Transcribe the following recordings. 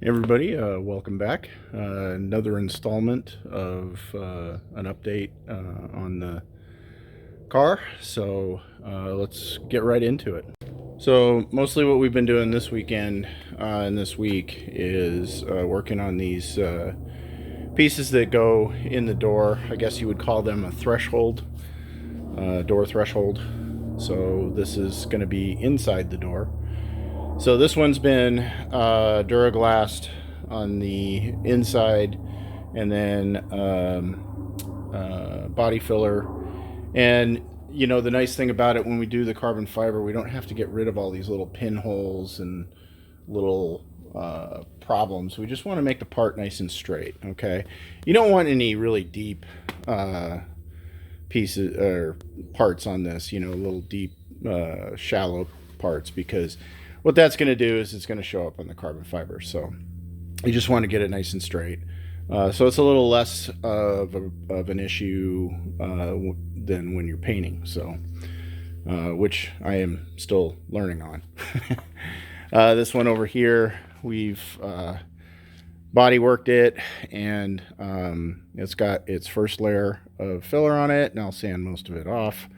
Hey everybody, welcome back. Another installment of an update on the car. So let's get right into it. So mostly what we've been doing this weekend and this week is working on these pieces that go in the door. I guess you would call them a threshold, door threshold. So this is going to be inside the door. So this one's been Duraglassed on the inside, and then body filler. And you know, the nice thing about it, when we do the carbon fiber, we don't have to get rid of all these little pinholes and little problems. We just want to make the part nice and straight. Okay, you don't want any really deep pieces or parts on this. You know, little deep, shallow parts, because what that's going to do is it's going to show up on the carbon fiber. So you just want to get it nice and straight. So it's a little less of an issue than when you're painting. So, which I am still learning on. This one over here, we've body worked it, and it's got its first layer of filler on it, and I'll sand most of it off.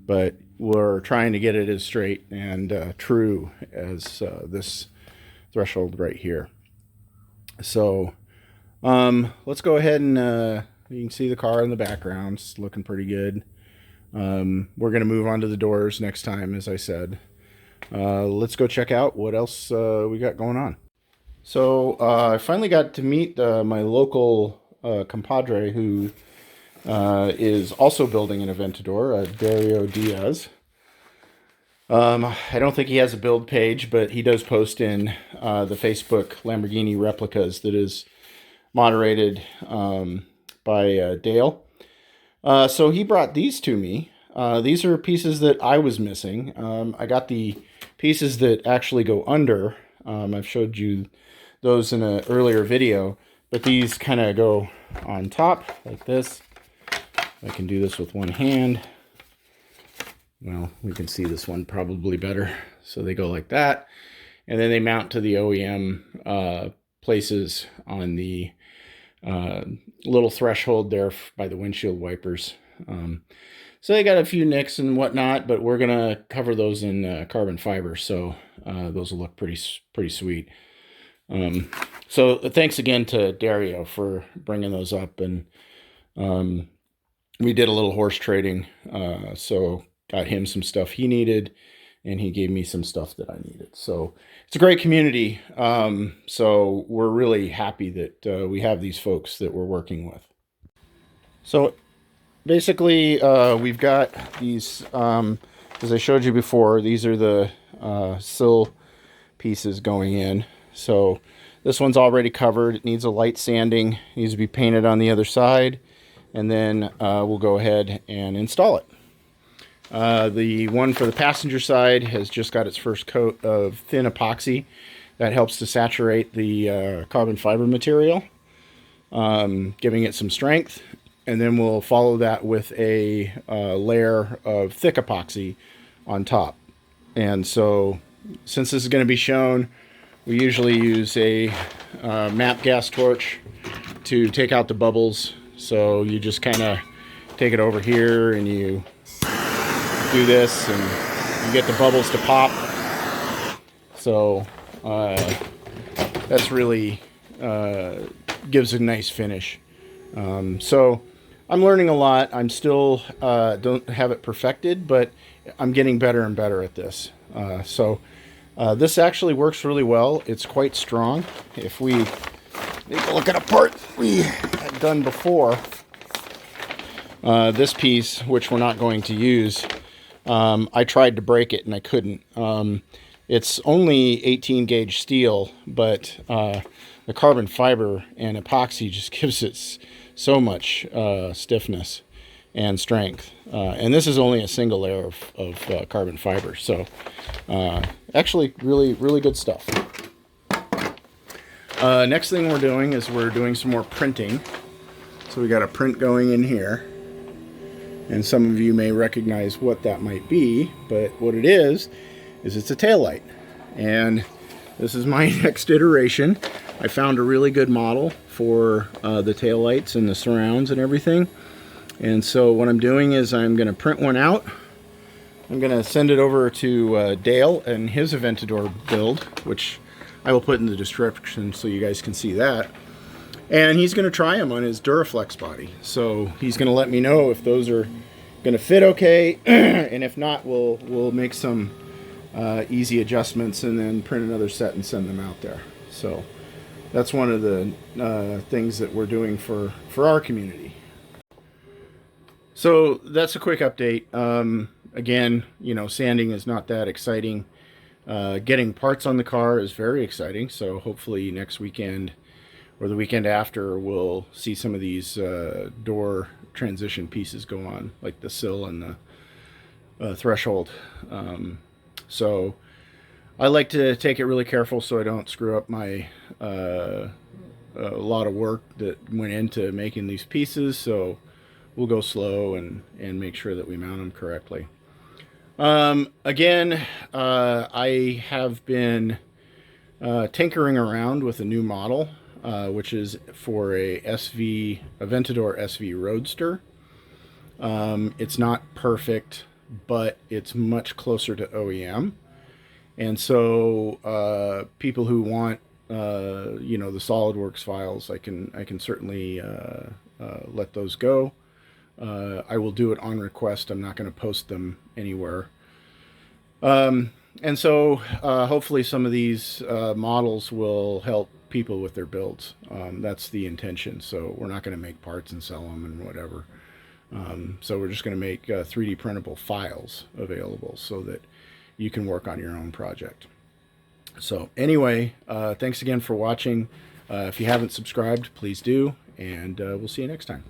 But we're trying to get it as straight and true as this threshold right here. So let's go ahead and you can see the car in the background. It's looking pretty good. We're going to move on to the doors next time, as I said. Let's go check out what else we got going on. So I finally got to meet my local compadre who is also building an Aventador, Dario Diaz. I don't think he has a build page, but he does post in the Facebook Lamborghini replicas that is moderated by Dale. So he brought these to me. These are pieces that I was missing. I got the pieces that actually go under. I've showed you those in an earlier video, but these kind of go on top like this. I can do this with one hand. Well, we can see this one probably better. So they go like that, and then they mount to the OEM places on the little threshold there by the windshield wipers. So they got a few nicks and whatnot, but we're gonna cover those in carbon fiber, so those will look pretty sweet. So thanks again to Dario for bringing those up, and we did a little horse trading, so got him some stuff he needed, and he gave me some stuff that I needed. So it's a great community. So we're really happy that we have these folks that we're working with. So basically, we've got these, as I showed you before, these are the sill pieces going in. So this one's already covered. It needs a light sanding. It needs to be painted on the other side. And then we'll go ahead and install it. The one for the passenger side has just got its first coat of thin epoxy. That helps to saturate the carbon fiber material, giving it some strength. And then we'll follow that with a layer of thick epoxy on top. And so, since this is going to be shown, we usually use a MAP gas torch to take out the bubbles. So you just kind of take it over here and you do this, and you get the bubbles to pop. So that's really gives a nice finish. So I'm learning a lot. I'm still don't have it perfected, but I'm getting better and better at this. So this actually works really well. It's quite strong. If we take a look at a part we had done before, this piece, which we're not going to use, I tried to break it and I couldn't. It's only 18 gauge steel, but the carbon fiber and epoxy just gives it so much stiffness and strength. And this is only a single layer of carbon fiber. So actually really good stuff. Next thing we're doing is we're doing some more printing. So we got a print going in here. And some of you may recognize what that might be, but what it is it's a taillight. And this is my next iteration. I found a really good model for the taillights and the surrounds and everything. And so what I'm doing is I'm going to print one out. I'm going to send it over to Dale and his Aventador build, which I will put in the description so you guys can see that. And he's going to try them on his Duraflex body. So he's going to let me know if those are going to fit okay, and if not, we'll make some easy adjustments and then print another set and send them out there. So that's one of the things that we're doing for our community. So that's a quick update. Again, you know, sanding is not that exciting. Getting parts on the car is very exciting. So hopefully next weekend or the weekend after, we'll see some of these door transition pieces go on, like the sill and the threshold. So I like to take it really careful so I don't screw up my a lot of work that went into making these pieces. So we'll go slow and make sure that we mount them correctly. Again, I have been tinkering around with a new model, which is for a Aventador SV Roadster. It's not perfect, but it's much closer to OEM. And so people who want you know, the SolidWorks files, I can certainly let those go. I will do it on request. I'm not going to post them anywhere. And so hopefully some of these models will help people with their builds. That's the intention. So we're not going to make parts and sell them and whatever. So we're just going to make 3D printable files available so that you can work on your own project. So anyway, thanks again for watching. If you haven't subscribed, please do, and we'll see you next time.